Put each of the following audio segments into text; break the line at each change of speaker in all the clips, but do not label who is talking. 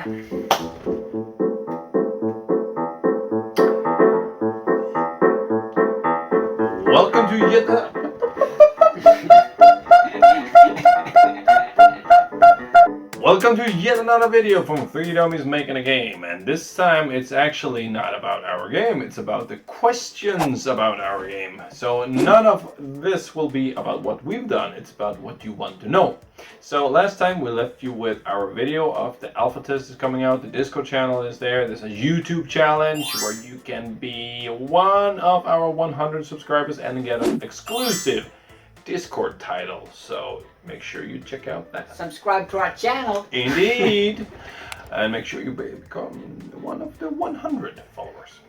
Welcome to yet another video from 3 Dummies Making a Game, and this time it's actually not about our game, it's about the questions about our game. So none of this will be about what we've done, it's about what you want to know. So last time we left you with our video of the alpha test is coming out, the Discord channel is there, there's a YouTube challenge where you can be one of our 100 subscribers and get an exclusive Discord title, so make sure you check out that.
Subscribe to our channel.
Indeed. And make sure you become one of the 100 followers.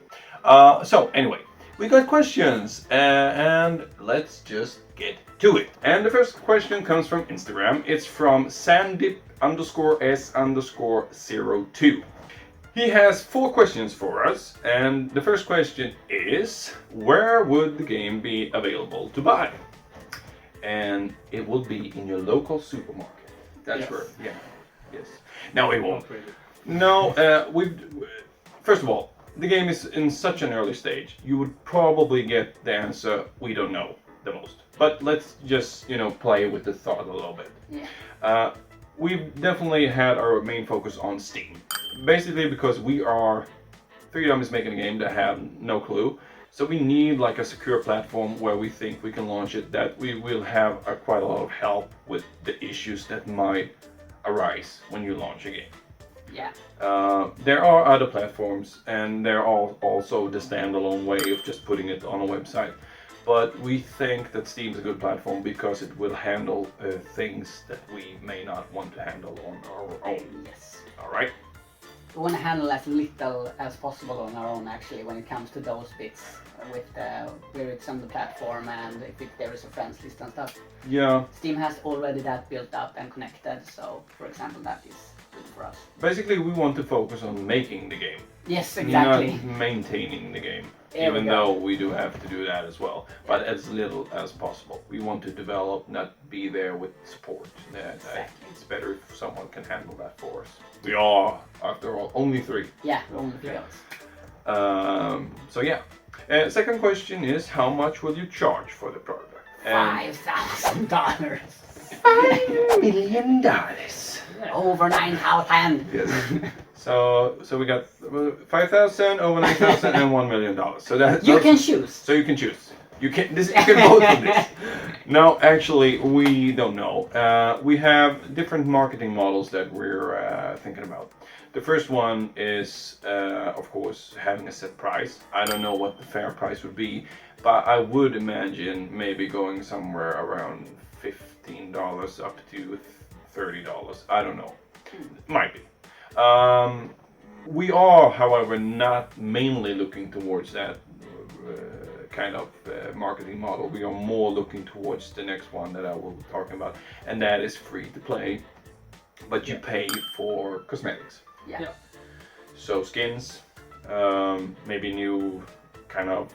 So anyway, we got questions and let's just get to it. And the first question comes from Instagram. It's from Sandip_S_02. He has 4 questions for us, and the first question is, where would the game be available to buy? And it will be in your local supermarket. That's where, yes. No, it won't. No, first of all, the game is in such an early stage. You would probably get the answer, we don't know, the most. But let's just, play with the thought a little bit.
Yeah.
We've definitely had our main focus on Steam. Basically because we are 3 Dummies Making a Game that have no clue. So we need like a secure platform where we think we can launch it, that we will have quite a lot of help with the issues that might arise when you launch a game.
Yeah.
There are other platforms, and there are also the standalone way of just putting it on a website. But we think that Steam is a good platform because it will handle things that we may not want to handle on our own.
Yes.
All right.
We want to handle as little as possible on our own, actually, when it comes to those bits with where it's on the platform and if there is a friends list and stuff.
Yeah.
Steam has already that built up and connected, so for example, that is good for us.
Basically, we want to focus on making the game.
Yes, exactly.
Not maintaining the game,
There
even though we do have to do that as well, but as little as possible. We want to develop, not be there with support.
Exactly.
It's better if someone can handle that for us. We are, after all, only 3.
Yeah, only 3 of us.
So yeah. Second question is, how much will you charge for the product?
$5,000.
$5 million.
Over 9,000.
Yes. So we got 5,000, over 9,000, and $1 million. So that
You can choose.
So you can choose. You can vote for this. No, actually, we don't know. We have different marketing models that we're thinking about. The first one is, of course, having a set price. I don't know what the fair price would be, but I would imagine maybe going somewhere around $15 up to $30. I don't know. Might be. We are, however, not mainly looking towards that kind of marketing model. We are more looking towards the next one that I will be talking about, and that is free to play, but you pay for cosmetics.
Yeah.
So skins, maybe new kind of.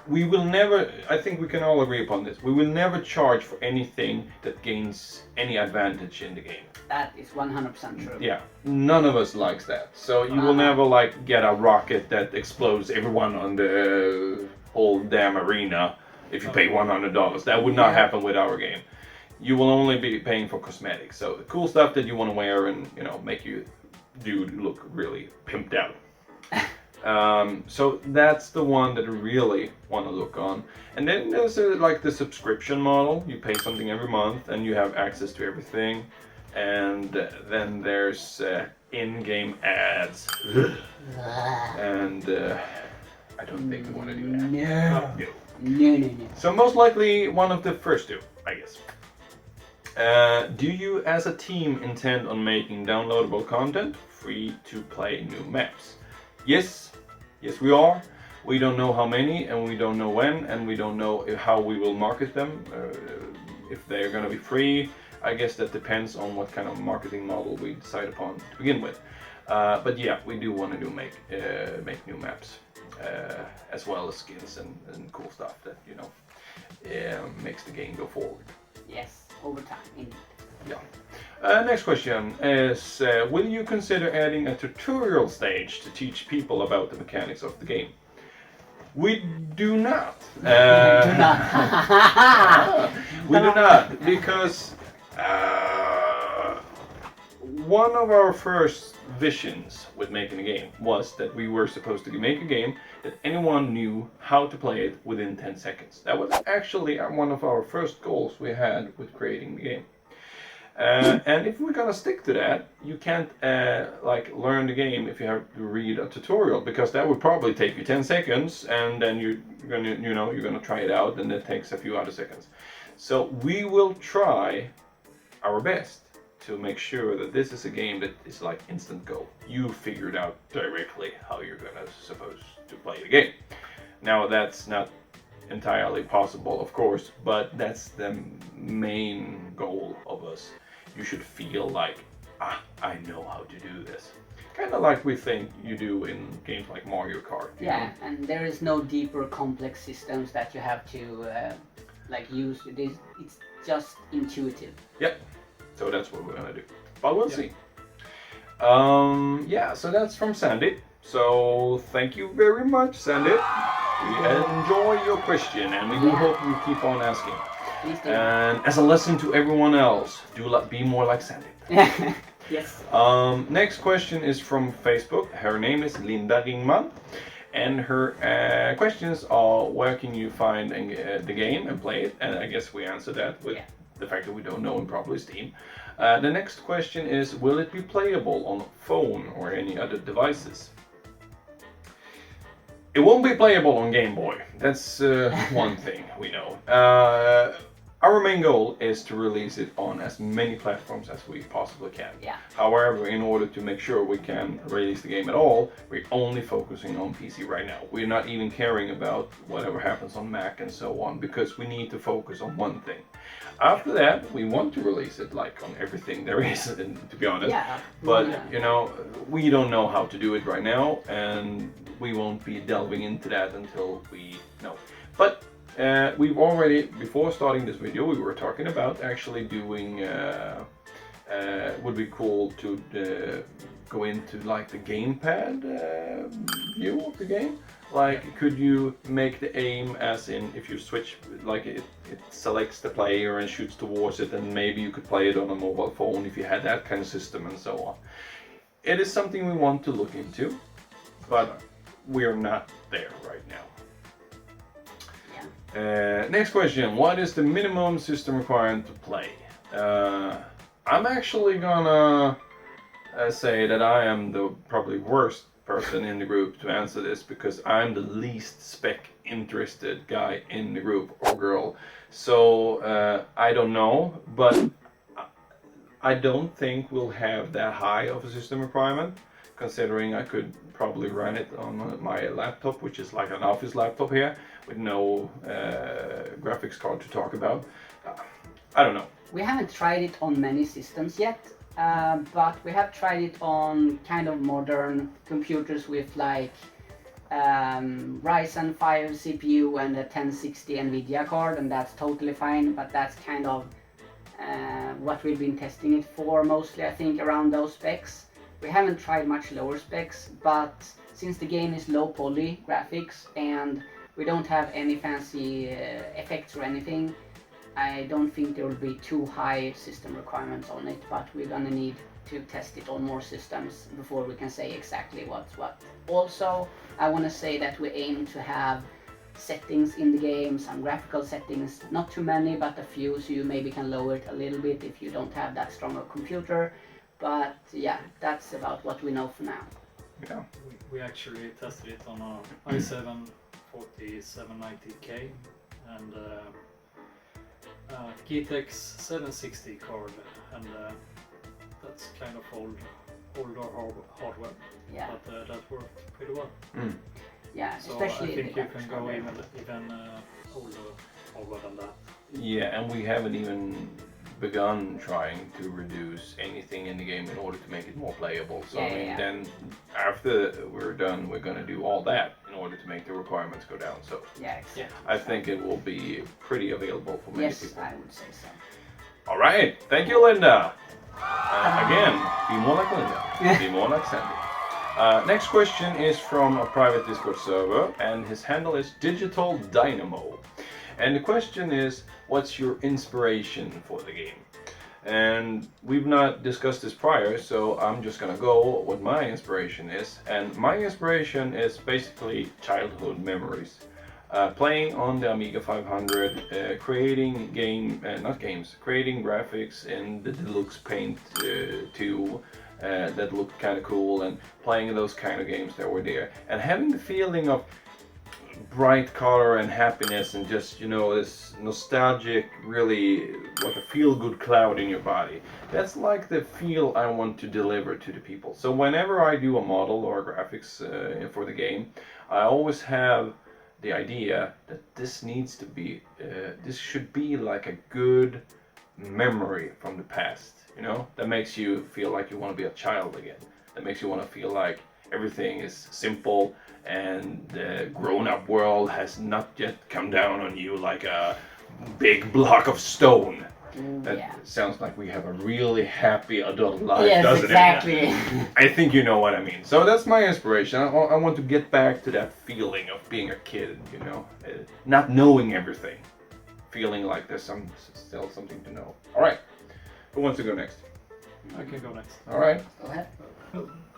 We will never, I think we can all agree upon this, we will never charge for anything that gains any advantage in the game.
That is 100% true.
Yeah, none of us likes that. So you will never like get a rocket that explodes everyone on the whole damn arena if you pay $100. That would not happen with our game. You will only be paying for cosmetics. So the cool stuff that you want to wear and make you look really pimped out. So that's the one that I really want to look on. And then there's like the subscription model. You pay something every month and you have access to everything. And then there's in-game ads. And I don't think we want to do that.
No.
So most likely one of the first 2, I guess. Do you as a team intend on making downloadable content, free to play new maps? Yes, we are. We don't know how many, and we don't know when, and we don't know how we will market them. If they're going to be free, I guess that depends on what kind of marketing model we decide upon to begin with. But yeah, we do want to make new maps, as well as skins and cool stuff that makes the game go forward.
Yes, over time, indeed.
Next question is, will you consider adding a tutorial stage to teach people about the mechanics of the game? We do not.
Do not.
We do not, because one of our first visions with making a game was that we were supposed to make a game that anyone knew how to play it within 10 seconds. That was actually one of our first goals we had with creating the game. And if we're gonna stick to that, you can't like learn the game if you have to read a tutorial, because that would probably take you 10 seconds, and then you're gonna try it out, and it takes a few other seconds. So we will try our best to make sure that this is a game that is like instant go. You figured out directly how you're supposed to play the game. Now that's not entirely possible, of course, but that's the main goal of us. You should feel like, I know how to do this. Kind of like we think you do in games like Mario Kart.
Yeah, and there is no deeper complex systems that you have to like use. It's just intuitive.
Yep. So that's what we're gonna do. But we'll see. Yeah, so that's from Sandy. So thank you very much, Sandy. We enjoy your question, and we do hope you keep on asking.
Please do.
And as a lesson to everyone else, be more like Sandy.
Yes.
Next question is from Facebook. Her name is Linda Ringman, and her questions are, where can you find the game and play it? And I guess we answered that with the fact that we don't know in probably Steam. The next question is, will it be playable on phone or any other devices? It won't be playable on Game Boy. That's one thing we know. Our main goal is to release it on as many platforms as we possibly can.
Yeah.
However, in order to make sure we can release the game at all, we're only focusing on PC right now. We're not even caring about whatever happens on Mac and so on, because we need to focus on one thing. After that, we want to release it like on everything there is, to be honest.
Yeah.
But you know, we don't know how to do it right now, and we won't be delving into that until we know. But we've already, before starting this video, we were talking about actually doing, would be cool to go into like the gamepad view of the game. Like, could you make the aim as in, if you switch, like it selects the player and shoots towards it, and maybe you could play it on a mobile phone if you had that kind of system and so on. It is something we want to look into, but we're not there right now. Next question, what is the minimum system requirement to play? I'm actually gonna say that I am the probably worst person in the group to answer this, because I'm the least spec interested guy in the group, or girl. So I don't know, but I don't think we'll have that high of a system requirement, considering I could probably run it on my laptop, which is like an office laptop here, with no graphics card to talk about. I don't know. We
haven't tried it on many systems yet, but we have tried it on kind of modern computers with like Ryzen 5 CPU and a 1060 Nvidia card, and that's totally fine, but that's kind of what we've been testing it for mostly, I think, around those specs. We haven't tried much lower specs, but since the game is low poly graphics and we don't have any fancy effects or anything, I don't think there will be too high system requirements on it, but we're gonna need to test it on more systems before we can say exactly what's what. Also, I want to say that we aim to have settings in the game, some graphical settings, not too many, but a few, so you maybe can lower it a little bit if you don't have that strong a computer. But yeah, that's about what we know for now.
Yeah.
We actually tested it on a i7 4790K and GTX 760 card, and that's kind of older hardware.
Yeah.
But that worked pretty well.
Mm.
Yeah,
so
especially
I think you can go even older hardware than that.
Yeah, and we haven't even begun trying to reduce anything in the game in order to make it more playable. So I mean, then after we're done, we're gonna do all that in order to make the requirements go down. So
yeah, exactly.
I think it will be pretty available for many people.
Yes, I would say so.
All right, thank you, Linda. Again, be more like Linda, be more like Sandy. Next question is from a private Discord server, and his handle is Digital Dynamo. And the question is, what's your inspiration for the game? And we've not discussed this prior, so I'm just gonna go what my inspiration is. And my inspiration is basically childhood memories. Playing on the Amiga 500, creating creating graphics in the Deluxe Paint 2 that looked kind of cool, and playing those kind of games that were there, and having the feeling of bright color and happiness, and just, you know, this nostalgic, really like a feel-good cloud in your body. That's like the feel I want to deliver to the people. So whenever I do a model or graphics for the game, I always have the idea that this needs to be, this should be like a good memory from the past, you know, that makes you feel like you want to be a child again, that makes you want to feel like everything is simple and the grown-up world has not yet come down on you like a big block of stone. That sounds like we have a really happy adult life, doesn't
exactly.
it? I think you know what I mean. So that's my inspiration. I want to get back to that feeling of being a kid, you know, not knowing everything, feeling like there's still something to know. All right, who wants to go next?
I can go next.
All right.
Go ahead.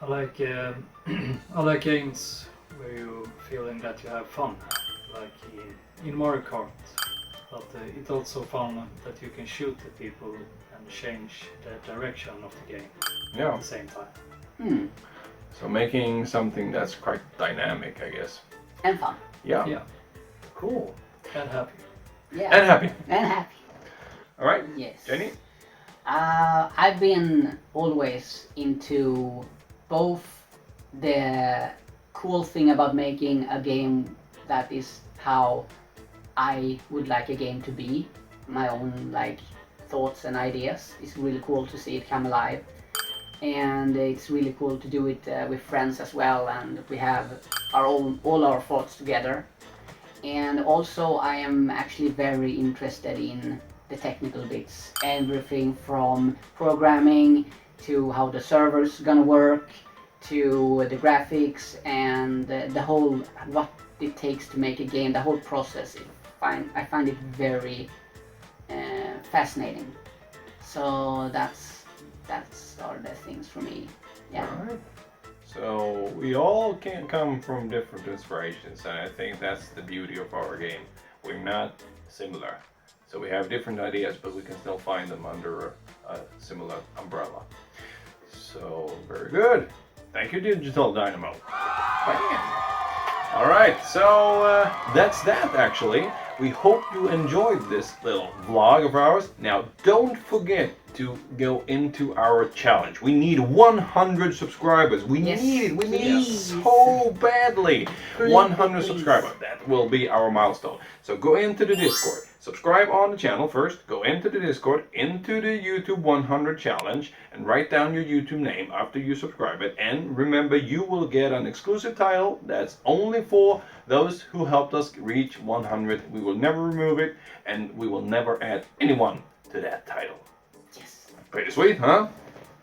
I like I like games where you feeling that you have fun, like in Mario Kart. But it's also fun that you can shoot at people and change the direction of the game at the same time.
So making something that's quite dynamic, I guess.
And fun.
Yeah.
Yeah.
Cool.
And happy.
Yeah.
And happy.
And happy.
All right.
Yes.
Jenny?
I've been always into both the cool thing about making a game that is how I would like a game to be, my own like thoughts and ideas. It's really cool to see it come alive, and it's really cool to do it with friends as well, and we have all our thoughts together. And also I am actually very interested in the technical bits, everything from programming to how the server's gonna work, to the graphics, and the whole, what it takes to make a game, the whole process. I find it very fascinating. So that's are the things for me. Yeah.
All right. So we all can come from different inspirations, and I think that's the beauty of our game. We're not similar. So we have different ideas, but we can still find them under a similar umbrella. So very good. Thank you, Digital Dynamo. All right, so that's that actually. We hope you enjoyed this little vlog of ours. Now, don't forget to go into our challenge. We need 100 subscribers. We need it. We need it so badly. 100 subscribers. That will be our milestone. So go into the Discord. Subscribe on the channel first. Go into the Discord, into the YouTube 100 challenge, and write down your YouTube name after you subscribe it. And remember, you will get an exclusive title that's only for those who helped us reach 100. We will never remove it, and we will never add anyone to that title.
Yes.
Pretty sweet, huh?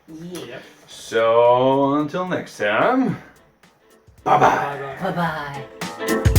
Yeah.
So until next time, bye-bye.
Bye bye.
Bye bye.